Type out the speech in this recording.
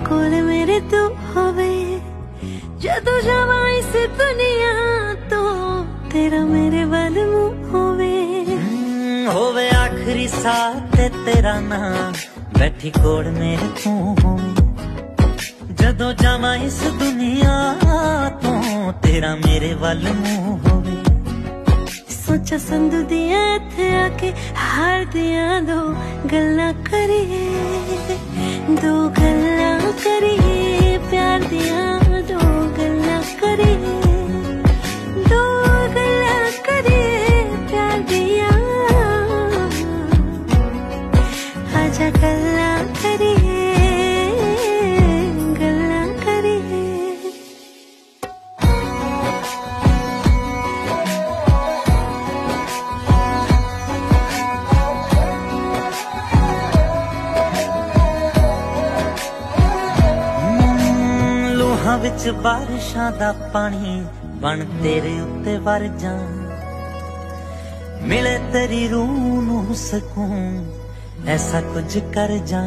कोल मेरे तू होवे, जदों जावां इस दुनिया तो तेरा मेरे वल मुंह होवे आखिरी साथ तेरा नाम, बैठी कोल मेरे तू होवे, जदों जावां इस दुनिया तो तेरा मेरे वल मुंह होवे। सोचा संधू दिया इत्थे आके हार दिया दो गल्लां करिए, दो गल्लां करिए प्यार दिया, दो गल्लां करिए, दो गल्लां करिए प्यार दिया, आजा गल्लां करिए गल्लां करिए। विच बारिशां दा पानी बन तेरे उत्ते वर जा, मिले तेरी रूह नू सुकून ऐसा कुछ कर जा।